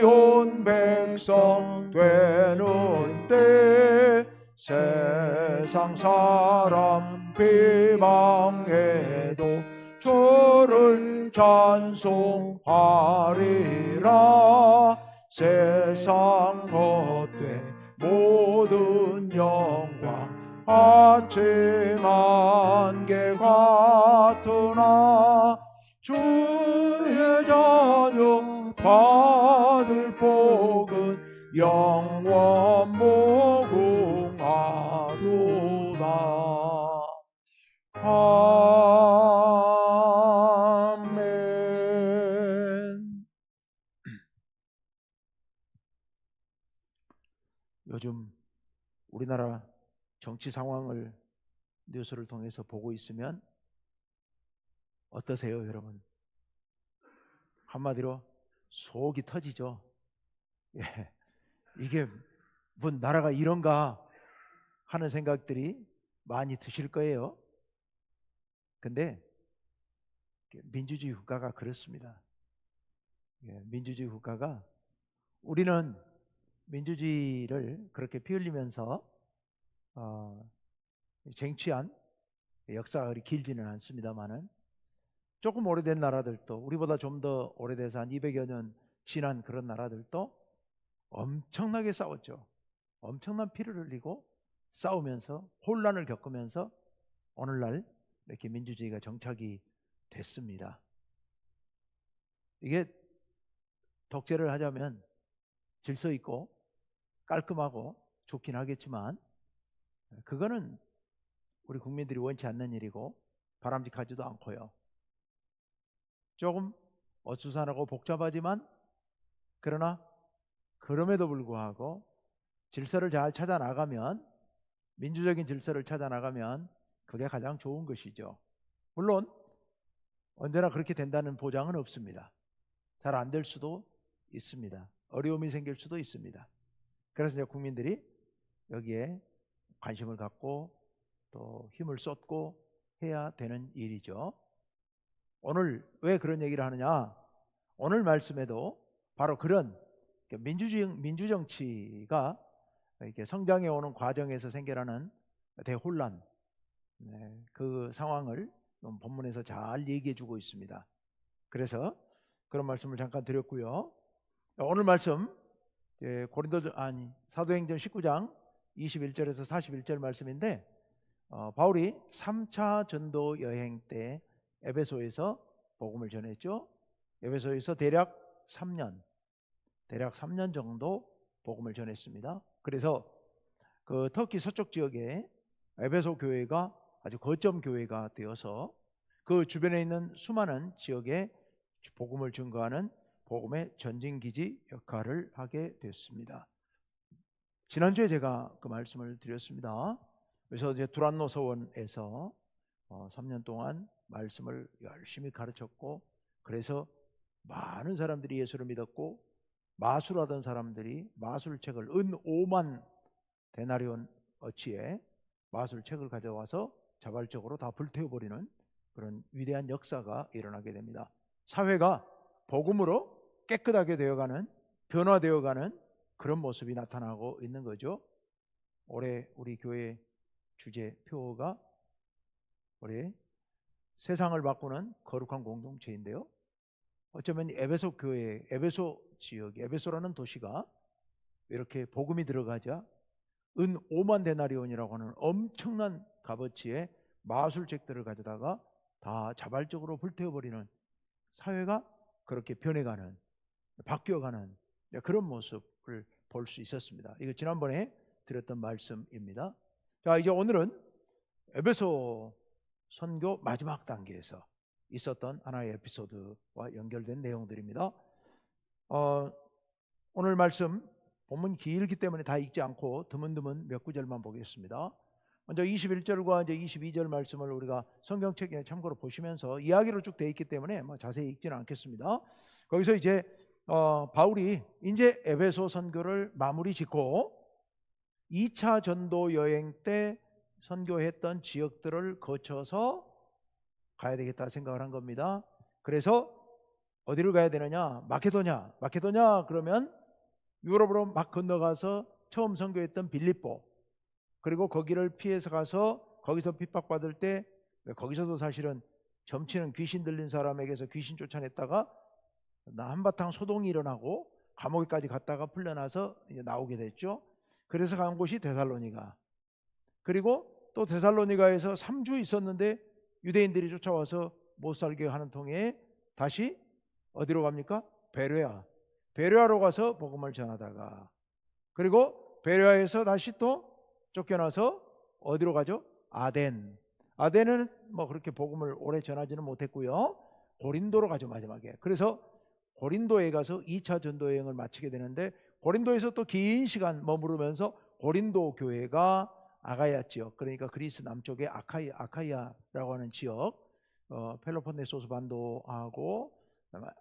온 백성 되는 때 세상 사람 비방해도 주를 찬송하리라. 세상 헛되 모든 영광 아침 안개 같으나 주의 자녀 받을 복은 영원 무궁하도다. 아멘. 요즘 우리나라 정치 상황을 뉴스를 통해서 보고 있으면 어떠세요, 여러분? 한마디로 속이 터지죠. 예, 이게 뭐 나라가 이런가 하는 생각들이 많이 드실 거예요. 근데 민주주의 국가가 그렇습니다. 민주주의 국가가, 우리는 민주주의를 그렇게 피 흘리면서 쟁취한 역사가 그리 길지는 않습니다만은, 조금 오래된 나라들도, 우리보다 좀 더 오래돼서 한 200여 년 지난 그런 나라들도 엄청나게 싸웠죠. 엄청난 피를 흘리고 싸우면서 혼란을 겪으면서 오늘날 이렇게 민주주의가 정착이 됐습니다. 이게 독재를 하자면 질서 있고 깔끔하고 좋긴 하겠지만, 그거는 우리 국민들이 원치 않는 일이고 바람직하지도 않고요. 조금 어수선하고 복잡하지만, 그러나 그럼에도 불구하고 질서를 잘 찾아 나가면, 민주적인 질서를 찾아 나가면 그게 가장 좋은 것이죠. 물론 언제나 그렇게 된다는 보장은 없습니다. 잘 안 될 수도 있습니다. 어려움이 생길 수도 있습니다. 그래서 이제 국민들이 여기에 관심을 갖고 또 힘을 쏟고 해야 되는 일이죠. 오늘 왜 그런 얘기를 하느냐? 오늘 말씀에도 바로 그런 민주정치가 이렇게 성장해 오는 과정에서 생겨나는 대혼란, 그 상황을 본문에서 잘 얘기해 주고 있습니다. 그래서 그런 말씀을 잠깐 드렸고요. 오늘 말씀 사도행전 19장 21절에서 41절 말씀인데, 바울이 3차 전도 여행 때 에베소에서 복음을 전했죠. 에베소에서 대략 3년 정도 복음을 전했습니다. 그래서 그 터키 서쪽 지역에 에베소 교회가 아주 거점 교회가 되어서 그 주변에 있는 수많은 지역에 복음을 증거하는 복음의 전진기지 역할을 하게 됐습니다. 지난주에 제가 그 말씀을 드렸습니다. 그래서 이제 두란노 서원에서 3년 동안 말씀을 열심히 가르쳤고, 그래서 많은 사람들이 예수를 믿었고, 마술하던 사람들이 마술책을 은 5만 데나리온 어치의 마술책을 가져와서 자발적으로 다 불태워버리는 그런 위대한 역사가 일어나게 됩니다. 사회가 복음으로 깨끗하게 되어가는, 변화되어가는 그런 모습이 나타나고 있는 거죠. 올해 우리 교회 주제 표어가 올해 세상을 바꾸는 거룩한 공동체인데요, 어쩌면 에베소 교회, 에베소 지역, 에베소라는 도시가 이렇게 복음이 들어가자 은 5만 데나리온이라고 하는 엄청난 값어치의 마술책들을 가져다가 다 자발적으로 불태워버리는, 사회가 그렇게 변해가는, 바뀌어가는 그런 모습을 볼 수 있었습니다. 이거 지난번에 드렸던 말씀입니다. 자, 이제 오늘은 에베소 선교 마지막 단계에서 있었던 하나의 에피소드와 연결된 내용들입니다. 오늘 말씀 본문 길기 때문에 다 읽지 않고 드문드문 몇 구절만 보겠습니다. 먼저 21절과 이제 22절 말씀을 우리가 성경책에 참고로 보시면서 이야기로 쭉 되어 있기 때문에 자세히 읽지는 않겠습니다. 거기서 이제 바울이 이제 에베소 선교를 마무리 짓고 2차 전도 여행 때 선교했던 지역들을 거쳐서 가야 되겠다 생각을 한 겁니다. 그래서 어디를 가야 되느냐? 마케도냐 그러면 유럽으로 막 건너가서 처음 선교했던 빌립보, 그리고 거기를 피해서 가서 거기서 핍박받을 때, 거기서도 사실은 점치는 귀신 들린 사람에게서 귀신 쫓아냈다가 한바탕 소동이 일어나고 감옥에까지 갔다가 풀려나서 이제 나오게 됐죠. 그래서 간 곳이 데살로니가. 그리고 또 데살로니가에서 3주 있었는데 유대인들이 쫓아와서 못 살게 하는 통에 다시 어디로 갑니까? 베레아로 가서 복음을 전하다가, 그리고 베레아에서 다시 또 쫓겨나서 어디로 가죠? 아덴은 뭐 그렇게 복음을 오래 전하지는 못했고요. 고린도로 가죠, 마지막에. 그래서 고린도에 가서 2차 전도 여행을 마치게 되는데, 고린도에서 또 긴 시간 머무르면서 고린도 교회가 아가야 지역, 그러니까 그리스 남쪽의 아카이아라고 하는 지역, 펠로폰네소스 반도하고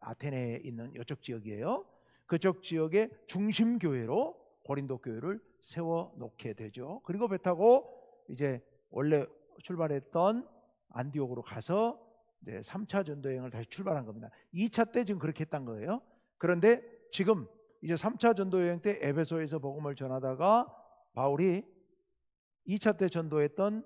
아테네에 있는 이쪽 지역이에요. 그쪽 지역의 중심 교회로 고린도 교회를 세워 놓게 되죠. 그리고 배 타고 이제 원래 출발했던 안디옥으로 가서 이제 3차 전도 여행을 다시 출발한 겁니다. 2차 때 지금 그렇게 했던 거예요. 그런데 지금 이제 3차 전도 여행 때 에베소에서 복음을 전하다가 바울이 2차 때 전도했던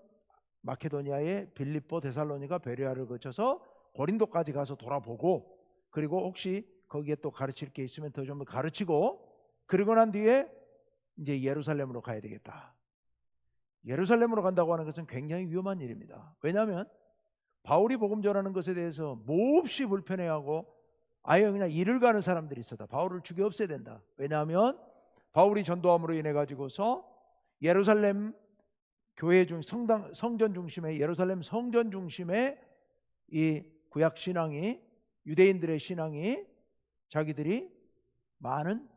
마케도니아의 빌립보, 데살로니가, 베레아를 거쳐서 고린도까지 가서 돌아보고, 그리고 혹시 거기에 또 가르칠 게 있으면 더 좀 가르치고, 그리고 난 뒤에 이제 예루살렘으로 가야 되겠다. 예루살렘으로 간다고 하는 것은 굉장히 위험한 일입니다. 왜냐하면 바울이 복음 전하는 것에 대해서 몹시 불편해하고 아예 그냥 일을 가는 사람들이 있었다. 바울을 죽여 없애야 된다. 왜냐하면 바울이 전도함으로 인해 가지고서 예루살렘 교회 중 성전 중심의 예루살렘 성전 중심의 이 구약 신앙이, 유대인들의 신앙이 자기들이 많은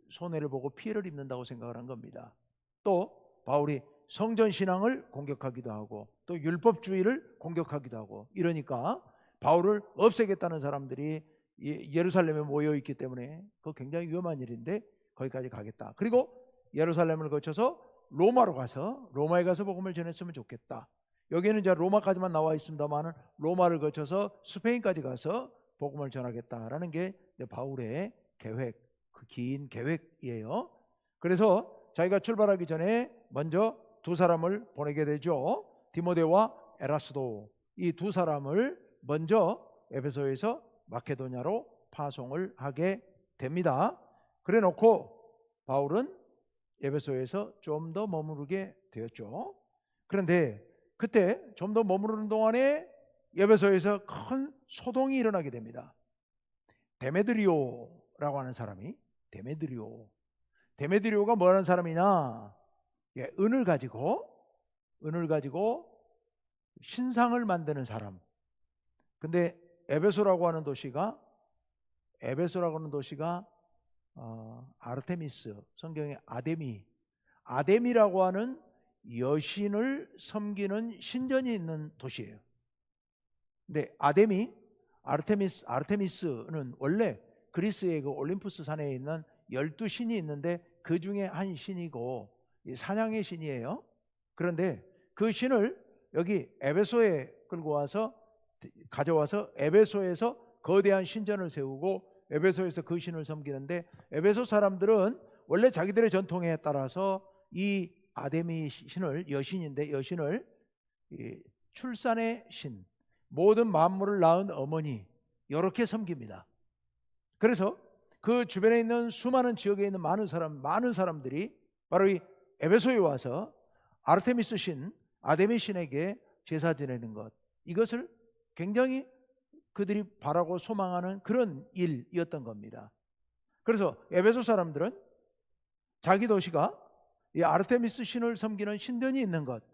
손해를 보고 피해를 입는다고 생각을 한 겁니다. 또 바울이 성전 신앙을 공격하기도 하고 또 율법주의를 공격하기도 하고, 이러니까 바울을 없애겠다는 사람들이 예루살렘에 모여 있기 때문에 그거 굉장히 위험한 일인데 거기까지 가겠다. 그리고 예루살렘을 거쳐서 로마로 가서 로마에 가서 복음을 전했으면 좋겠다. 여기에는 이제 로마까지만 나와 있습니다만 로마를 거쳐서 스페인까지 가서 복음을 전하겠다라는 게 바울의 계획, 그 긴 계획이에요. 그래서 자기가 출발하기 전에 먼저 두 사람을 보내게 되죠. 디모데와 에라스도, 이 두 사람을 먼저 에베소에서 마케도냐로 파송을 하게 됩니다. 그래 놓고 바울은 에베소에서 좀 더 머무르게 되었죠. 그런데 그때 좀 더 머무르는 동안에 에베소에서 큰 소동이 일어나게 됩니다. 데메드리오라고 하는 사람이, 데메드리오가 뭐 하는 사람이냐? 은을 가지고 신상을 만드는 사람. 근데 에베소라고 하는 도시가 아르테미스, 성경에 아데미라고 하는 여신을 섬기는 신전이 있는 도시예요. 근데 아르테미스는 원래 그리스의 그 올림푸스 산에 있는 12신이 있는데 그 중에 한 신이고 사냥의 신이에요. 그런데 그 신을 여기 에베소에 가져와서 에베소에서 거대한 신전을 세우고 에베소에서 그 신을 섬기는데, 에베소 사람들은 원래 자기들의 전통에 따라서 이 아데미 신을, 여신을 출산의 신, 모든 만물을 낳은 어머니, 이렇게 섬깁니다. 그래서 그 주변에 있는 수많은 지역에 있는 많은 사람들이 바로 이 에베소에 와서 아르테미스 신, 아데미 신에게 제사 지내는 것, 이것을 굉장히 그들이 바라고 소망하는 그런 일이었던 겁니다. 그래서 에베소 사람들은 자기 도시가 이 아르테미스 신을 섬기는 신전이 있는 것,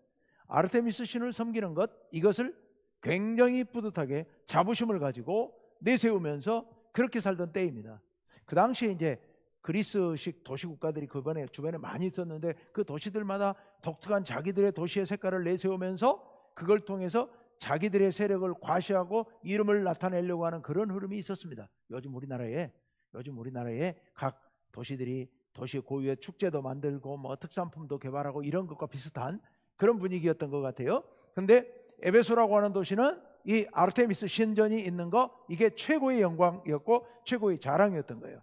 아르테미스 신을 섬기는 것, 이것을 굉장히 뿌듯하게 자부심을 가지고 내세우면서 그렇게 살던 때입니다. 그 당시에 이제 그리스식 도시국가들이 주변에 많이 있었는데 그 도시들마다 독특한 자기들의 도시의 색깔을 내세우면서 그걸 통해서 자기들의 세력을 과시하고 이름을 나타내려고 하는 그런 흐름이 있었습니다. 요즘 우리나라에 각 도시들이 도시 고유의 축제도 만들고 뭐 특산품도 개발하고 이런 것과 비슷한 그런 분위기였던 것 같아요. 그런데 에베소라고 하는 도시는 이 아르테미스 신전이 있는 거, 이게 최고의 영광이었고 최고의 자랑이었던 거예요.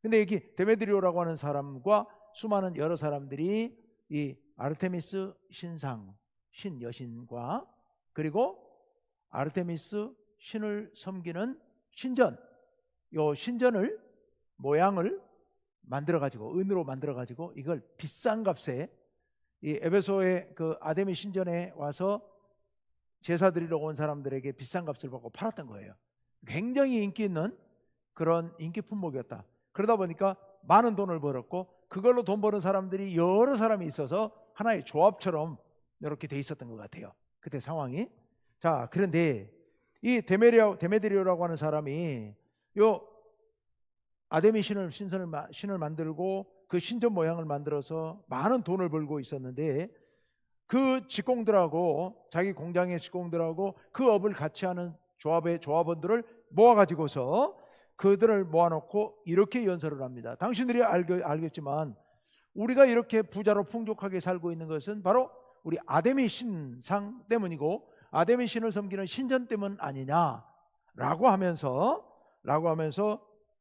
근데 여기 데메드리오라고 하는 사람과 수많은 여러 사람들이 이 아르테미스 신상, 신 여신과 그리고 아르테미스 신을 섬기는 신전, 요 신전을 모양을 만들어 가지고, 은으로 만들어 가지고 이걸 비싼 값에 이 에베소의 그 아데미 신전에 와서 제사 드리러 온 사람들에게 비싼 값을 받고 팔았던 거예요. 굉장히 인기 있는 그런 인기 품목이었다. 그러다 보니까 많은 돈을 벌었고, 그걸로 돈 버는 사람들이 여러 사람이 있어서 하나의 조합처럼 이렇게 돼 있었던 것 같아요, 그때 상황이. 자, 그런데 이 데메드리오라고 하는 사람이 요 아데미 신을 만들고 그 신전 모양을 만들어서 많은 돈을 벌고 있었는데, 그 직공들하고, 자기 공장의 직공들하고 그 업을 같이 하는 조합의 조합원들을 모아가지고서 그들을 모아놓고 이렇게 연설을 합니다. 당신들이 알겠지만 우리가 이렇게 부자로 풍족하게 살고 있는 것은 바로 우리 아데미 신상 때문이고 아데미 신을 섬기는 신전 때문 아니냐라고 하면서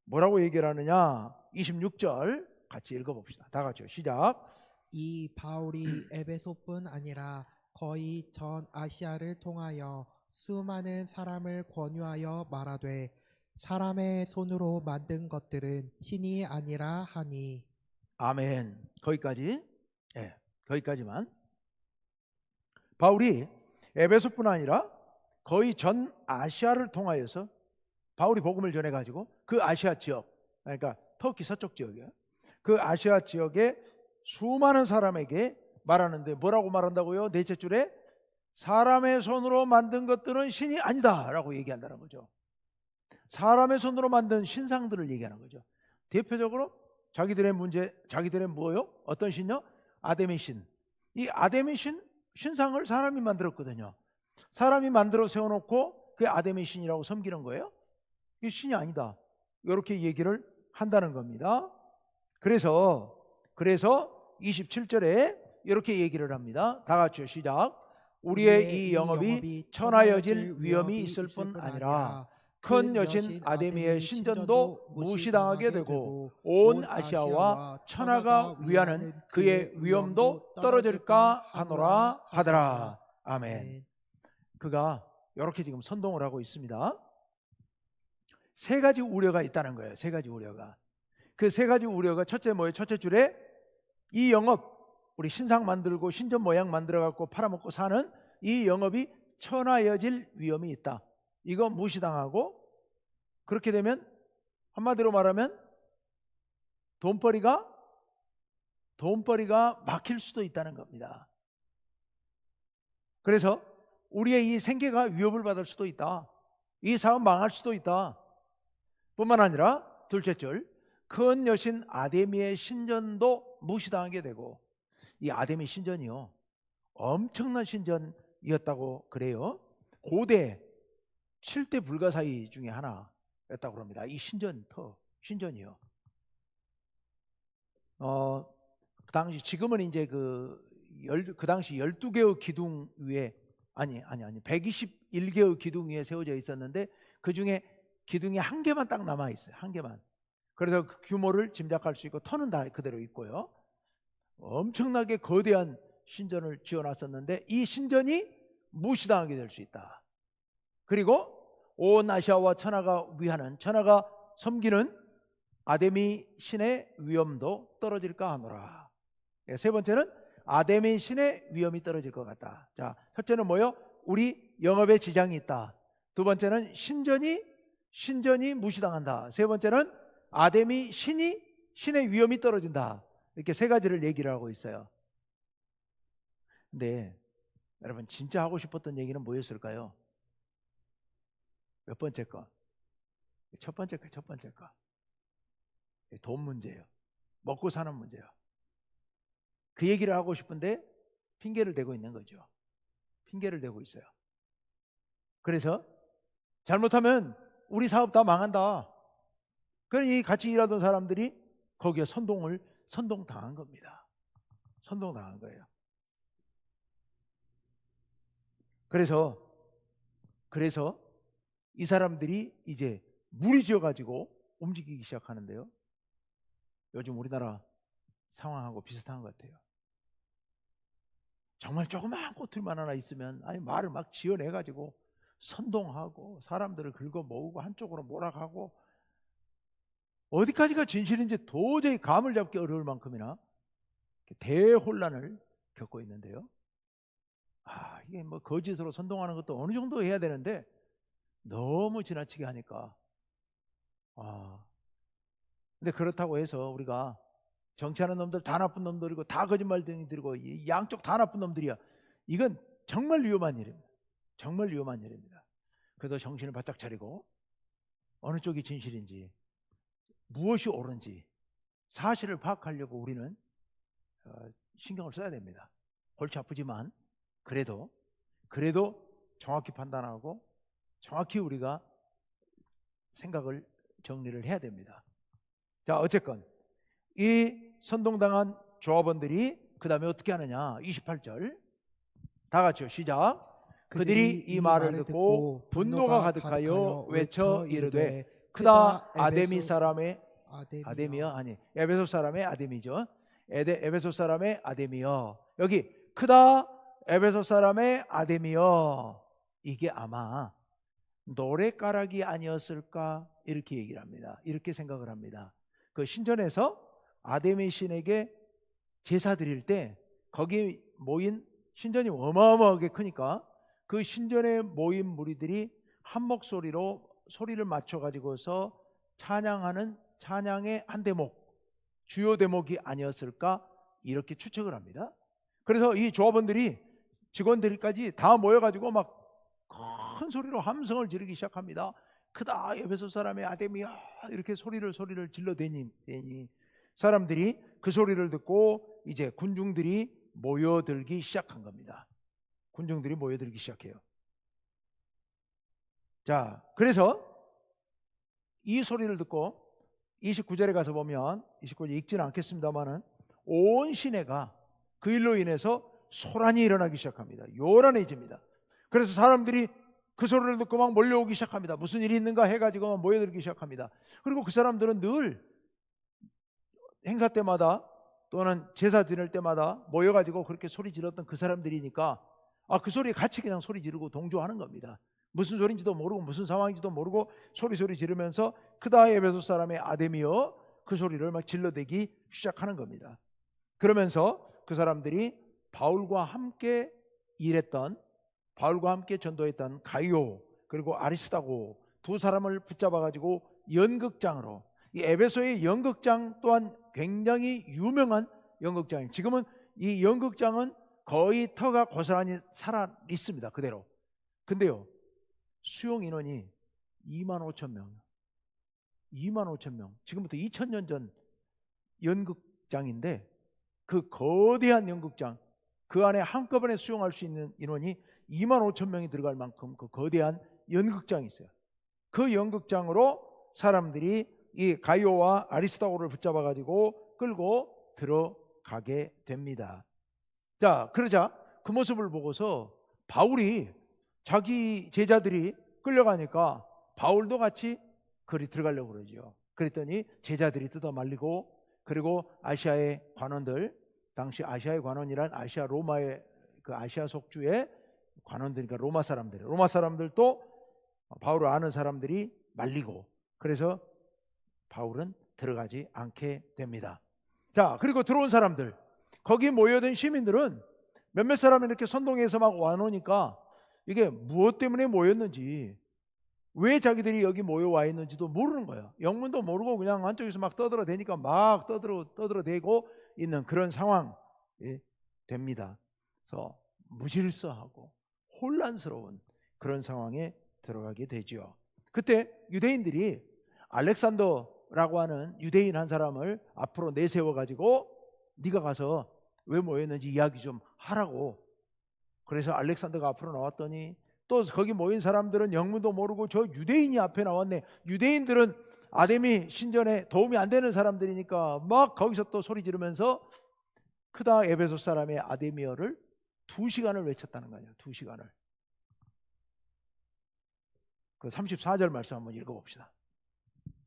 뭐라고 얘기를 하느냐. 26절 같이 읽어봅시다. 다 같이요. 시작. 이 바울이 에베소뿐 아니라 거의 전 아시아를 통하여 수많은 사람을 권유하여 말하되 사람의 손으로 만든 것들은 신이 아니라 하니. 아멘. 거기까지. 예, 거기까지만. 바울이 에베소뿐 아니라 거의 전 아시아를 통하여서 바울이 복음을 전해가지고 그 아시아 지역, 그러니까 터키 서쪽 지역이에요. 그 아시아 지역에 수많은 사람에게 말하는데 뭐라고 말한다고요? 넷째 줄에 사람의 손으로 만든 것들은 신이 아니다 라고 얘기한다는 거죠. 사람의 손으로 만든 신상들을 얘기하는 거죠. 대표적으로 자기들의 뭐요? 어떤 신요? 아데미 신. 이 아데미 신상을 사람이 만들었거든요. 사람이 만들어 세워놓고 그게 아데미 신이라고 섬기는 거예요. 이게 신이 아니다, 이렇게 얘기를 한다는 겁니다. 그래서 27절에 이렇게 얘기를 합니다. 다 같이요. 시작. 우리의 이 영업이 천하여질 위험이 있을 뿐 아니라 큰 여신 아데미의 신전도 무시당하게 되고 온 아시아와 천하가 위하는 그의 위엄도 떨어질까 하노라 하더라. 아멘. 그가 이렇게 지금 선동을 하고 있습니다. 세 가지 우려가 있다는 거예요. 세 가지 우려가. 그 세 가지 우려가 첫째 뭐예요? 첫째 줄에 이 영업, 우리 신상 만들고 신전 모양 만들어 갖고 팔아먹고 사는 이 영업이 천하여질 위험이 있다. 이거 무시당하고, 그렇게 되면 한마디로 말하면 돈벌이가 막힐 수도 있다는 겁니다. 그래서 우리의 이 생계가 위협을 받을 수도 있다. 이 사업 망할 수도 있다. 뿐만 아니라 둘째 줄, 큰 여신 아데미의 신전도 무시당하게 되고, 이 아데미 신전이요, 엄청난 신전이었다고 그래요. 고대 7대 불가사의 중에 하나였다고 합니다. 이 신전이요. 그 당시, 지금은 이제 그 당시 12개의 기둥 위에 121개의 기둥 위에 세워져 있었는데 그 중에 기둥이 한 개만 딱 남아 있어요. 한 개만. 그래서 그 규모를 짐작할 수 있고 터는 다 그대로 있고요. 엄청나게 거대한 신전을 지어놨었는데 이 신전이 무시당하게 될 수 있다. 그리고 온 아시아와 천하가 섬기는 아데미 신의 위엄도 떨어질까 하노라. 세 번째는 아데미 신의 위엄이 떨어질 것 같다. 자, 첫째는 뭐요? 우리 영업에 지장이 있다. 두 번째는 신전이 무시당한다. 세 번째는 아데미 신의 위엄이 떨어진다. 이렇게 세 가지를 얘기를 하고 있어요. 근데 여러분, 진짜 하고 싶었던 얘기는 뭐였을까요? 몇 번째 거? 첫 번째 거. 돈 문제예요. 먹고 사는 문제예요. 그 얘기를 하고 싶은데 핑계를 대고 있는 거죠. 핑계를 대고 있어요. 그래서 잘못하면 우리 사업 다 망한다. 그러니 같이 일하던 사람들이 거기에 선동당한 겁니다. 선동당한 거예요. 그래서 그래서 이 사람들이 이제 무리지어 가지고 움직이기 시작하는데요. 요즘 우리나라 상황하고 비슷한 것 같아요. 정말 조그마한 꼬투리만 하나 있으면 아니 말을 막 지어내 가지고 선동하고 사람들을 긁어 모으고 한쪽으로 몰아가고, 어디까지가 진실인지 도저히 감을 잡기 어려울 만큼이나 대혼란을 겪고 있는데요. 이게 뭐 거짓으로 선동하는 것도 어느 정도 해야 되는데 너무 지나치게 하니까. 근데 그렇다고 해서 우리가 정치하는 놈들 다 나쁜 놈들이고 다 거짓말쟁이들이고 이 양쪽 다 나쁜 놈들이야, 이건 정말 위험한 일입니다. 정말 위험한 일입니다. 그래도 정신을 바짝 차리고 어느 쪽이 진실인지 무엇이 옳은지 사실을 파악하려고 우리는 신경을 써야 됩니다. 골치 아프지만 그래도 정확히 판단하고 정확히 우리가 생각을 정리를 해야 됩니다. 자, 어쨌건 이 선동당한 조합원들이 그 다음에 어떻게 하느냐. 28절 다 같이요, 시작. 그들이 이 말을 듣고 분노가 가득하여 외쳐 이르되 크다 아데미 사람의 아데미여, 아니 에베소 사람의 아데미죠. 에베소 사람의 아데미여. 여기 크다 에베소 사람의 아데미여, 이게 아마 노랫가락이 아니었을까 이렇게 얘기를 합니다. 이렇게 생각을 합니다. 그 신전에서 아데미 신에게 제사 드릴 때 거기 모인, 신전이 어마어마하게 크니까 그 신전에 모인 무리들이 한 목소리로 소리를 맞춰 가지고서 찬양하는 찬양의 한 대목, 주요 대목이 아니었을까 이렇게 추측을 합니다. 그래서 이 조합원들이, 직원들까지 다 모여가지고 막 큰 소리로 함성을 지르기 시작합니다. 크다 에베소 사람의 아데미야, 이렇게 소리를 질러대니 사람들이 그 소리를 듣고 이제 군중들이 모여들기 시작한 겁니다. 군중들이 모여들기 시작해요. 자, 그래서 이 소리를 듣고 29절에 가서 보면, 29절 읽지는 않겠습니다만은 온 시내가 그 일로 인해서 소란이 일어나기 시작합니다. 요란해집니다. 그래서 사람들이 그 소리를 듣고 막 몰려오기 시작합니다. 무슨 일이 있는가 해가지고 막 모여들기 시작합니다. 그리고 그 사람들은 늘 행사 때마다 또는 제사 지낼 때마다 모여가지고 그렇게 소리 질렀던 그 사람들이니까 그 소리에 같이 그냥 소리 지르고 동조하는 겁니다. 무슨 소리인지도 모르고 무슨 상황인지도 모르고 소리 지르면서 크다 에베소 사람의 아데미여, 그 소리를 막 질러대기 시작하는 겁니다. 그러면서 그 사람들이 바울과 함께 일했던, 바울과 함께 전도했던 가이오 그리고 아리스다고 두 사람을 붙잡아 가지고 연극장으로, 이 에베소의 연극장 또한 굉장히 유명한 연극장이에요. 지금은 이 연극장은 거의 터가 고스란히 살아 있습니다, 그대로. 근데요, 수용 인원이 25,000명, 25,000명. 지금부터 2000년 전 연극장인데 그 거대한 연극장, 그 안에 한꺼번에 수용할 수 있는 인원이 25,000명이 들어갈 만큼 그 거대한 연극장이 있어요. 그 연극장으로 사람들이 이 가이오와 아리스다고를 붙잡아 가지고 끌고 들어가게 됩니다. 자, 그러자 그 모습을 보고서 바울이, 자기 제자들이 끌려가니까 바울도 같이 그리 들어가려고 그러죠. 그랬더니 제자들이 뜯어 말리고, 그리고 아시아의 관원들, 당시 아시아의 관원이란 아시아 로마의 그 아시아 속주의 관원들이니까 로마 사람들도 바울을 아는 사람들이 말리고, 그래서 바울은 들어가지 않게 됩니다. 자, 그리고 들어온 사람들, 거기 모여든 시민들은 몇몇 사람이 이렇게 선동해서 막 와놓으니까 이게 무엇 때문에 모였는지, 왜 자기들이 여기 모여와 있는지도 모르는 거예요. 영문도 모르고 그냥 한쪽에서 막 떠들어대니까 막 떠들어대고 있는 그런 상황이 됩니다. 그래서 무질서하고 혼란스러운 그런 상황에 들어가게 되죠. 그때 유대인들이 알렉산더라고 하는 유대인 한 사람을 앞으로 내세워 가지고 네가 가서 왜 모였는지 이야기 좀 하라고. 그래서 알렉산더가 앞으로 나왔더니 또 거기 모인 사람들은 영문도 모르고 저 유대인이 앞에 나왔네. 유대인들은 아데미 신전에 도움이 안 되는 사람들이니까 막 거기서 또 소리 지르면서 크다 에베소 사람의 아데미어를 2시간을 외쳤다는 거예요. 2시간을. 그 34절 말씀 한번 읽어봅시다.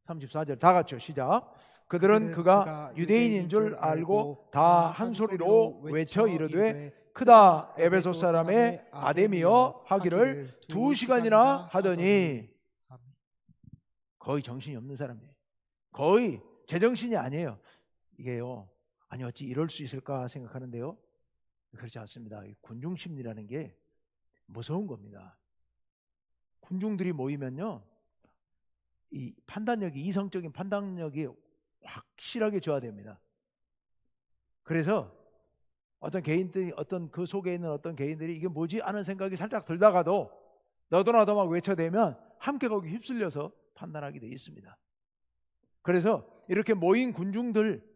34절 다 같이요. 시작. 그들은 그가 유대인인 줄 알고 다 한 소리로 외쳐 이르되 크다 에베소 사람의 아데미여 하기를 2시간이나 하더니. 거의 정신이 없는 사람이에요. 거의 제정신이 아니에요. 이게요, 아니 어찌 이럴 수 있을까 생각하는데요, 그렇지 않습니다. 군중 심리라는 게 무서운 겁니다. 군중들이 모이면요, 이 판단력이, 이성적인 판단력이 확실하게 저하됩니다. 그래서 어떤 개인들이, 어떤 그 속에 있는 어떤 개인들이 이게 뭐지 하는 생각이 살짝 들다가도 너도 나도 막 외쳐대면 함께 거기 휩쓸려서 판단하게 돼 있습니다. 그래서 이렇게 모인 군중들,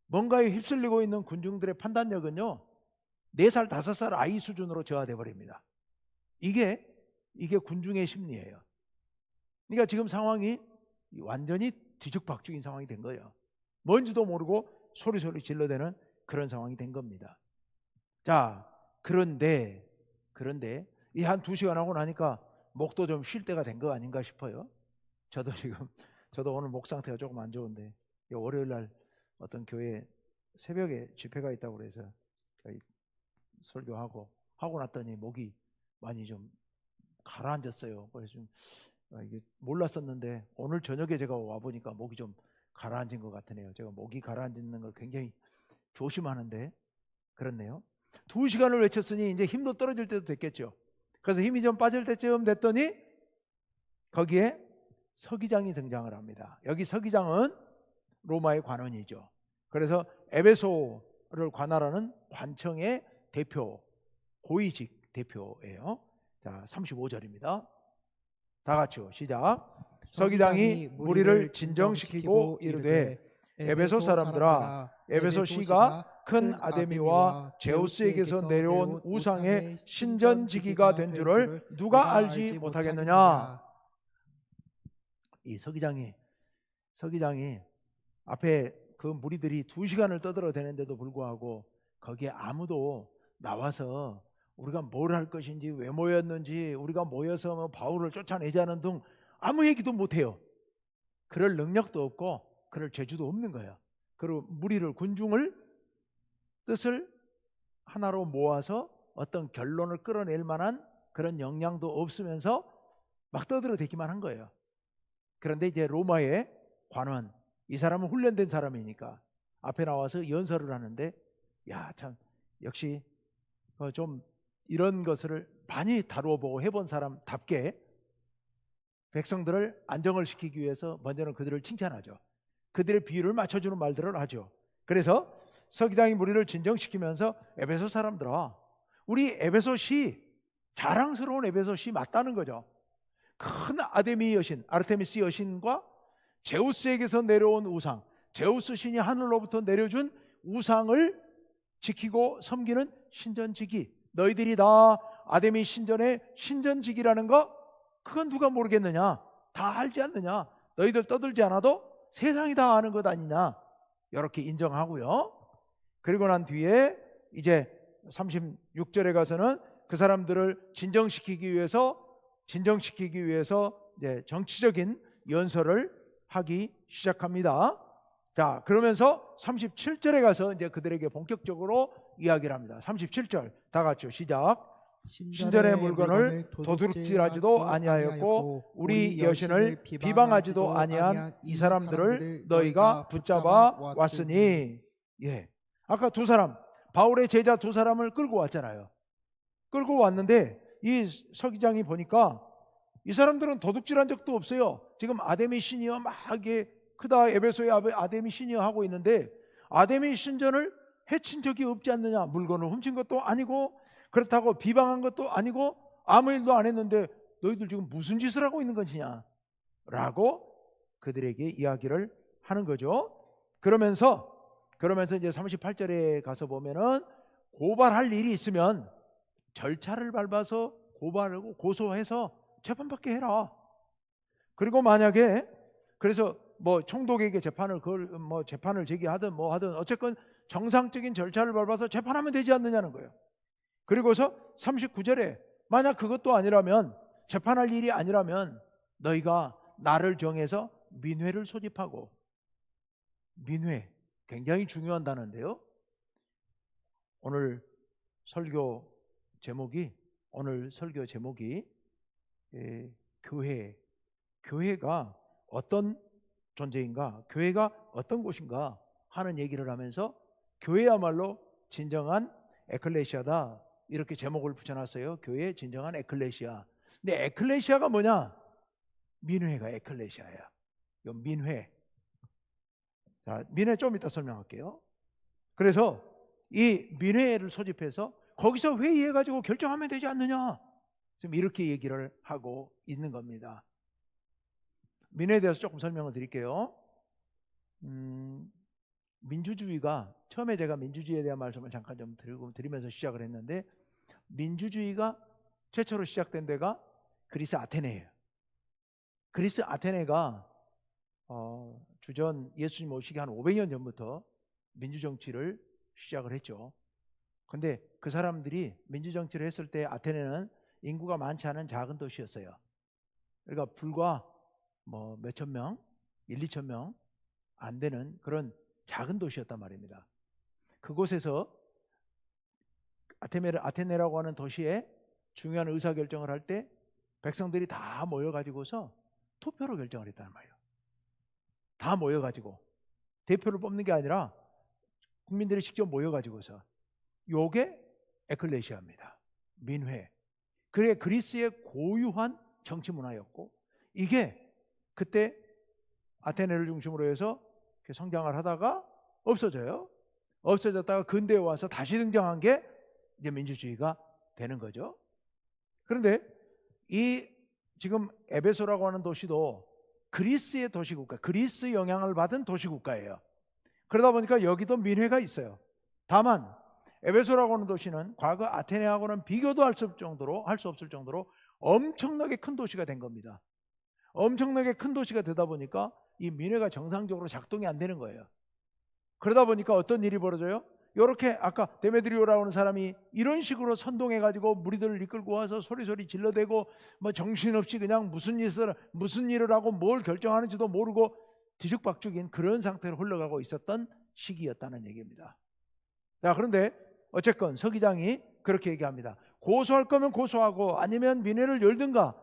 뭔가에 휩쓸리고 있는 군중들의 판단력은요 4살 5살 아이 수준으로 저하돼 버립니다. 이게 군중의 심리예요. 그러니까 지금 상황이 완전히 뒤죽박죽인 상황이 된 거예요. 뭔지도 모르고 소리소리 질러대는 그런 상황이 된 겁니다. 자, 그런데 이 한 2시간 하고 나니까 목도 좀 쉴 때가 된 거 아닌가 싶어요. 저도 오늘 목 상태가 조금 안 좋은데, 월요일 날 어떤 교회 새벽에 집회가 있다고 그래서 설교하고 났더니 목이 많이 좀 가라앉았어요. 그래서 좀 이게 몰랐었는데 오늘 저녁에 제가 와 보니까 목이 좀 가라앉은 것 같으네요. 제가 목이 가라앉는 걸 굉장히 조심하는데 그렇네요. 2시간을 외쳤으니 이제 힘도 떨어질 때도 됐겠죠. 그래서 힘이 좀 빠질 때쯤 됐더니 거기에 서기장이 등장을 합니다. 여기 서기장은 로마의 관원이죠. 그래서 에베소를 관할하는 관청의 대표, 고위직 대표예요. 자, 35절입니다. 다 같이요. 시작. 서기장이 무리를 진정시키고 이르되 에베소 사람들아, 에베소 시가 큰 아데미와 제우스에게서 내려온 우상의 신전지기가 된 줄을 누가 알지 못하겠느냐. 이 서기장이 앞에 그 무리들이 2시간을 떠들어대는데도 불구하고 거기에 아무도 나와서 우리가 뭘 할 것인지, 왜 모였는지, 우리가 모여서 뭐 바울을 쫓아내자는 등 아무 얘기도 못해요. 그럴 능력도 없고 그럴 재주도 없는 거예요. 그리고 무리를, 군중을 뜻을 하나로 모아서 어떤 결론을 끌어낼 만한 그런 역량도 없으면서 막 떠들어대기만 한 거예요. 그런데 이제 로마의 관원, 이 사람은 훈련된 사람이니까 앞에 나와서 연설을 하는데, 야, 참 역시 좀 이런 것을 많이 다루어 보고 해본 사람답게 백성들을 안정을 시키기 위해서 먼저는 그들을 칭찬하죠. 그들의 비유를 맞춰주는 말들을 하죠. 그래서 서기장이 무리를 진정시키면서 에베소 사람들아, 우리 에베소시, 자랑스러운 에베소시 맞다는 거죠. 큰 아데미 여신, 아르테미스 여신과 제우스에게서 내려온 우상, 제우스 신이 하늘로부터 내려준 우상을 지키고 섬기는 신전지기, 너희들이 다 아데미 신전의 신전지기라는 거, 그건 누가 모르겠느냐? 다 알지 않느냐? 너희들 떠들지 않아도 세상이 다 아는 것 아니냐? 이렇게 인정하고요. 그리고 난 뒤에 이제 36절에 가서는 그 사람들을 진정시키기 위해서 이제 정치적인 연설을 하기 시작합니다. 자, 그러면서 37절에 가서 이제 그들에게 본격적으로 이야기를 합니다. 37절 다 같이요. 시작. 신전의 물건을 도둑질하지도 아니하였고 우리 여신을 비방하지도 아니한 이 사람들을 너희가 붙잡아 왔으니. 예, 아까 2사람, 바울의 제자 2사람을 끌고 왔잖아요. 끌고 왔는데 이 서기장이 보니까 이 사람들은 도둑질한 적도 없어요. 지금 아데미 신이여 막 이게 크다 에베소의 아데미 신이여 하고 있는데 아데미 신전을 해친 적이 없지 않느냐. 물건을 훔친 것도 아니고 그렇다고 비방한 것도 아니고 아무 일도 안 했는데 너희들 지금 무슨 짓을 하고 있는 것이냐 라고 그들에게 이야기를 하는 거죠. 그러면서 이제 38절에 가서 보면은 고발할 일이 있으면 절차를 밟아서 고발하고 고소해서 재판받게 해라. 그리고 만약에 그래서 뭐 총독에게 재판을 제기하든 뭐 하든 어쨌건 정상적인 절차를 밟아서 재판하면 되지 않느냐는 거예요. 그리고서 39절에 만약 그것도 아니라면 재판할 일이 아니라면 너희가 나를 정해서 민회를 소집하고, 민회 굉장히 중요한 단어인데요. 오늘 설교 제목이 교회가 어떤 존재인가, 교회가 어떤 곳인가 하는 얘기를 하면서 교회야말로 진정한 에클레시아다, 이렇게 제목을 붙여놨어요. 교회 진정한 에클레시아. 근데 에클레시아가 뭐냐? 민회가 에클레시아야. 이 민회. 자, 민회 좀 이따 설명할게요. 그래서 이 민회를 소집해서 거기서 회의해가지고 결정하면 되지 않느냐, 지금 이렇게 얘기를 하고 있는 겁니다. 민회에 대해서 조금 설명을 드릴게요. 민주주의가, 처음에 제가 민주주의에 대한 말씀을 잠깐 좀 드리면서 시작을 했는데, 민주주의가 최초로 시작된 데가 그리스 아테네예요. 그리스 아테네가 주전 예수님 오시기 한 500년 전부터 민주정치를 시작을 했죠. 근데 그 사람들이 민주정치를 했을 때 아테네는 인구가 많지 않은 작은 도시였어요. 그러니까 불과 뭐 몇천 명, 1, 2천 명 안 되는 그런 작은 도시였단 말입니다. 그곳에서 아테네라고 하는 도시에 중요한 의사결정을 할 때 백성들이 다 모여가지고서 투표로 결정을 했단 말이에요. 다 모여가지고 대표를 뽑는 게 아니라 국민들이 직접 모여가지고서, 요게 에클레시아입니다. 민회. 그게 그리스의 고유한 정치 문화였고, 이게 그때 아테네를 중심으로 해서 성장을 하다가 없어져요. 없어졌다가 근대에 와서 다시 등장한 게 이제 민주주의가 되는 거죠. 그런데 이 지금 에베소라고 하는 도시도 그리스의 도시국가, 그리스 영향을 받은 도시국가예요. 그러다 보니까 여기도 민회가 있어요. 다만 에베소라고 하는 도시는 과거 아테네하고는 비교도 할 수 없을 정도로 엄청나게 큰 도시가 된 겁니다. 엄청나게 큰 도시가 되다 보니까 이 민회가 정상적으로 작동이 안 되는 거예요. 그러다 보니까 어떤 일이 벌어져요? 이렇게 아까 데메드리오라고 하는 사람이 이런 식으로 선동해가지고 무리들을 이끌고 와서 소리소리 질러대고 뭐 정신없이 그냥 무슨 일을 하고 뭘 결정하는지도 모르고 뒤죽박죽인 그런 상태로 흘러가고 있었던 시기였다는 얘기입니다. 자, 그런데 어쨌건 서 기장이 그렇게 얘기합니다. 고소할 거면 고소하고 아니면 민회를 열든가,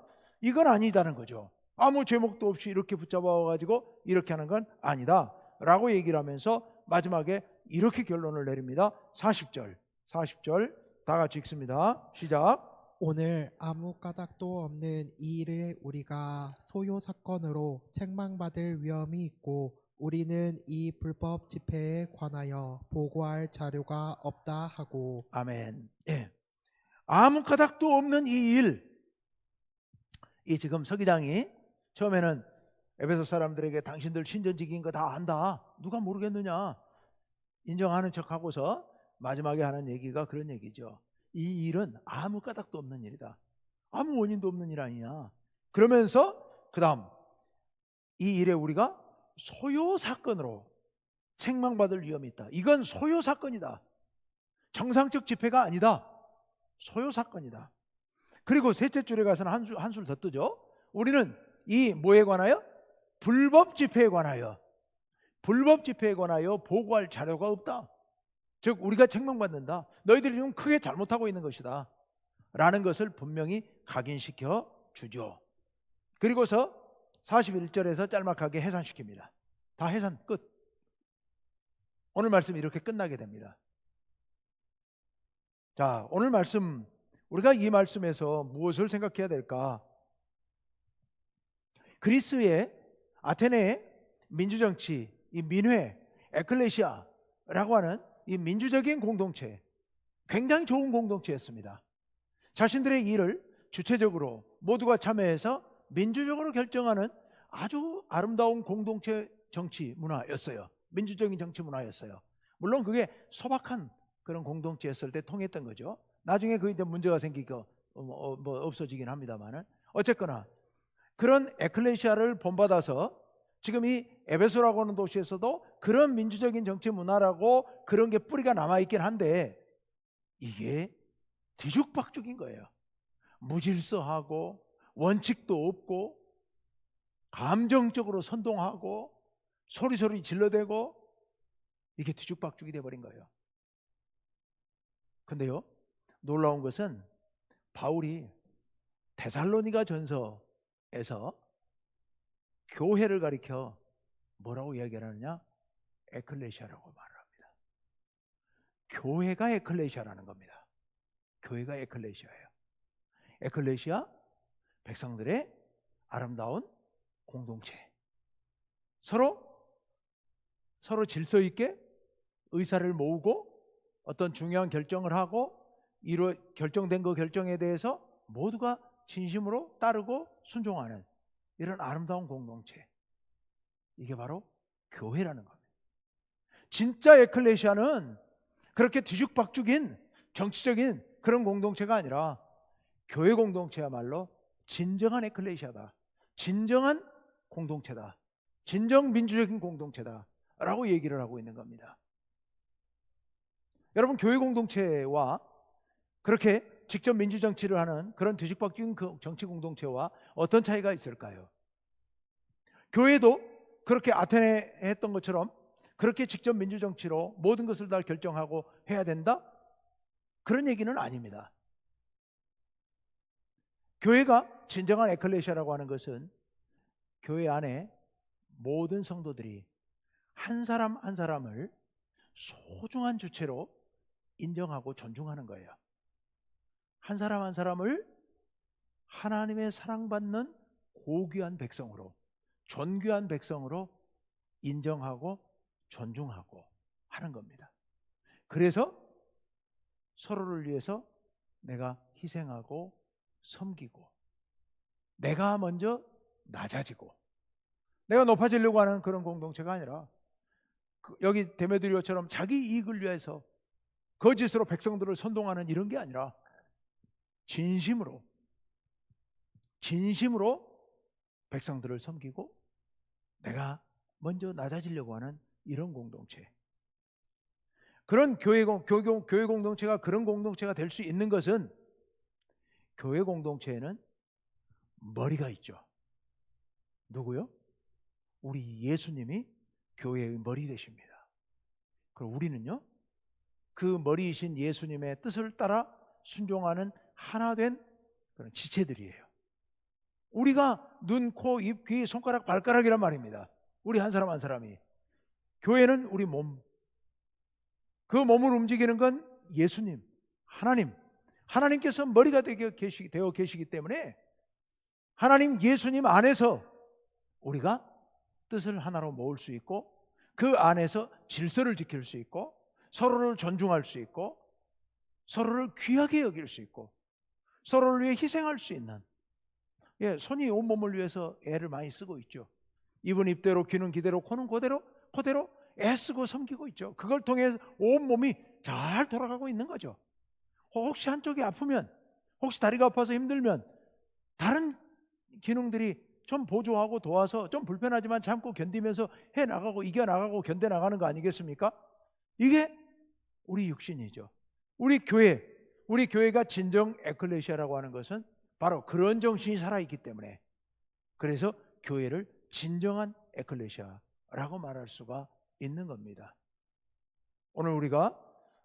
이건 아니다는 거죠. 아무 제목도 없이 이렇게 붙잡아가지고 이렇게 하는 건 아니다 라고 얘기를 하면서 마지막에 이렇게 결론을 내립니다. 40절 다 같이 읽습니다. 시작. 오늘 아무 까닭도 없는 이 일을 우리가 소요 사건으로 책망받을 위험이 있고 우리는 이 불법 집회에 관하여 보고할 자료가 없다 하고. 아멘. 예. 아무 까닭도 없는 이 일, 이 지금 서기장이 처음에는 에베소 사람들에게 당신들 신전지기인 거 다 안다, 누가 모르겠느냐 인정하는 척하고서 마지막에 하는 얘기가 그런 얘기죠. 이 일은 아무 까닭도 없는 일이다, 아무 원인도 없는 일 아니냐. 그러면서 그 다음 이 일에 우리가 소요 사건으로 책망받을 위험이 있다. 이건 소요 사건이다, 정상적 집회가 아니다, 소요 사건이다. 그리고 셋째 줄에 가서는 한술 더 뜨죠. 우리는 이 뭐에 관하여? 불법 집회에 관하여 보고할 자료가 없다. 즉 우리가 책망받는다, 너희들이 좀 크게 잘못하고 있는 것이다 라는 것을 분명히 각인시켜 주죠. 그리고서 41절에서 짤막하게 해산시킵니다. 다 해산 끝. 오늘 말씀이 이렇게 끝나게 됩니다. 자, 오늘 말씀, 우리가 이 말씀에서 무엇을 생각해야 될까? 그리스의 아테네의 민주정치, 이 민회, 에클레시아라고 하는 이 민주적인 공동체, 굉장히 좋은 공동체였습니다. 자신들의 일을 주체적으로 모두가 참여해서 민주적으로 결정하는 아주 아름다운 공동체 정치 문화였어요. 민주적인 정치 문화였어요. 물론 그게 소박한 그런 공동체였을 때 통했던 거죠. 나중에 그 이제 문제가 생기고 없어지긴 합니다만은, 어쨌거나 그런 에클레시아를 본받아서 지금 이 에베소라고 하는 도시에서도 그런 민주적인 정치 문화라고 그런 게 뿌리가 남아있긴 한데, 이게 뒤죽박죽인 거예요. 무질서하고 원칙도 없고 감정적으로 선동하고 소리소리 질러대고 이게 뒤죽박죽이 돼버린 거예요. 근데요, 놀라운 것은 바울이 데살로니가 전서에서 교회를 가리켜 뭐라고 이야기하느냐? 에클레시아라고 말을 합니다. 교회가 에클레시아라는 겁니다. 교회가 에클레시아예요. 에클레시아, 백성들의 아름다운 공동체. 서로 질서 있게 의사를 모으고 어떤 중요한 결정을 하고 결정된 그 결정에 대해서 모두가 진심으로 따르고 순종하는 이런 아름다운 공동체. 이게 바로 교회라는 겁니다. 진짜 에클레시아는 그렇게 뒤죽박죽인 정치적인 그런 공동체가 아니라 교회 공동체야말로 진정한 에클레시아다. 진정한 공동체다. 진정 민주적인 공동체다 라고 얘기를 하고 있는 겁니다. 여러분, 교회 공동체와 그렇게 직접 민주정치를 하는 그런 뒤죽박죽인 정치 공동체와 어떤 차이가 있을까요? 교회도 그렇게 아테네 했던 것처럼 그렇게 직접 민주정치로 모든 것을 다 결정하고 해야 된다? 그런 얘기는 아닙니다. 교회가 진정한 에클레시아라고 하는 것은 교회 안에 모든 성도들이 한 사람 한 사람을 소중한 주체로 인정하고 존중하는 거예요. 한 사람 한 사람을 하나님의 사랑받는 고귀한 백성으로, 존귀한 백성으로 인정하고 존중하고 하는 겁니다. 그래서 서로를 위해서 내가 희생하고 섬기고, 내가 먼저 낮아지고, 내가 높아지려고 하는 그런 공동체가 아니라 여기 데메드리오처럼 자기 이익을 위해서 거짓으로 백성들을 선동하는 이런 게 아니라 진심으로 백성들을 섬기고 내가 먼저 낮아지려고 하는 이런 공동체. 그런 교회 공동체가 그런 공동체가 될 수 있는 것은 교회 공동체에는 머리가 있죠. 누구요? 우리 예수님이 교회의 머리 되십니다. 그리고 우리는요, 그 머리이신 예수님의 뜻을 따라 순종하는 하나된 그런 지체들이에요. 우리가 눈, 코, 입, 귀, 손가락, 발가락이란 말입니다. 우리 한 사람 한 사람이. 교회는 우리 몸. 그 몸을 움직이는 건 예수님, 하나님께서 머리가 되어 계시기 때문에 하나님 예수님 안에서 우리가 뜻을 하나로 모을 수 있고, 그 안에서 질서를 지킬 수 있고, 서로를 존중할 수 있고, 서로를 귀하게 여길 수 있고, 서로를 위해 희생할 수 있는, 손이 온몸을 위해서 애를 많이 쓰고 있죠. 입은 입대로, 귀는 귀대로, 코는 코대로 애쓰고 섬기고 있죠. 그걸 통해 온몸이 잘 돌아가고 있는 거죠. 혹시 한쪽이 아프면, 혹시 다리가 아파서 힘들면 다른 기능들이 좀 보조하고 도와서 좀 불편하지만 참고 견디면서 해나가고 이겨나가고 견뎌나가는 거 아니겠습니까? 이게 우리 육신이죠. 우리 교회가 진정 에클레시아라고 하는 것은 바로 그런 정신이 살아있기 때문에, 그래서 교회를 진정한 에클레시아라고 말할 수가 있는 겁니다. 오늘 우리가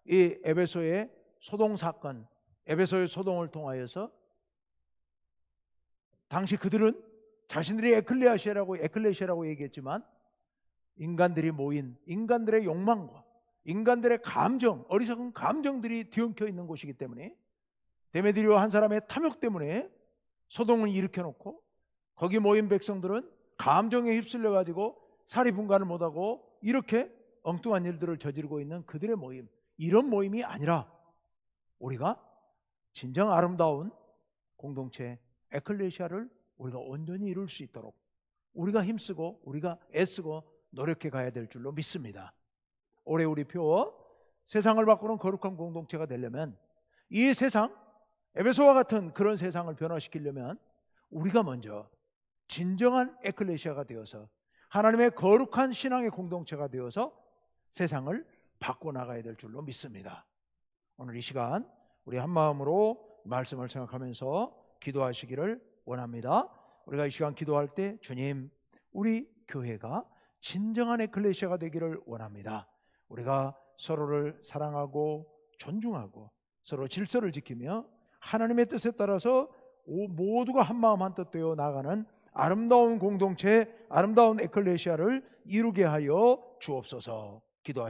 이 에베소의 소동 사건, 에베소의 소동을 통하여서 당시 그들은 자신들이 에클레시아라고 얘기했지만 인간들이 모인 인간들의 욕망과 인간들의 감정, 어리석은 감정들이 뒤엉켜 있는 곳이기 때문에 데메드리오 한 사람의 탐욕 때문에 소동을 일으켜 놓고 거기 모인 백성들은 감정에 휩쓸려 가지고 사리분간을 못하고 이렇게 엉뚱한 일들을 저지르고 있는 그들의 모임, 이런 모임이 아니라 우리가 진정 아름다운 공동체 에클레시아를 우리가 온전히 이룰 수 있도록 우리가 힘쓰고 우리가 애쓰고 노력해 가야 될 줄로 믿습니다. 올해 우리 표 세상을 바꾸는 거룩한 공동체가 되려면, 이 세상, 에베소와 같은 그런 세상을 변화시키려면 우리가 먼저 진정한 에클레시아가 되어서 하나님의 거룩한 신앙의 공동체가 되어서 세상을 바꿔나가야 될 줄로 믿습니다. 오늘 이 시간 우리 한 마음으로 말씀을 생각하면서 기도하시기를 원합니다. 우리가 이 시간 기도할 때 주님, 우리 교회가 진정한 에클레시아가 되기를 원합니다. 우리가 서로를 사랑하고 존중하고 서로 질서를 지키며 하나님의 뜻에 따라서 모두가 한마음 한뜻 되어 나가는 아름다운 공동체, 아름다운 에클레시아를 이루게 하여 주옵소서. 기도하시겠습니다.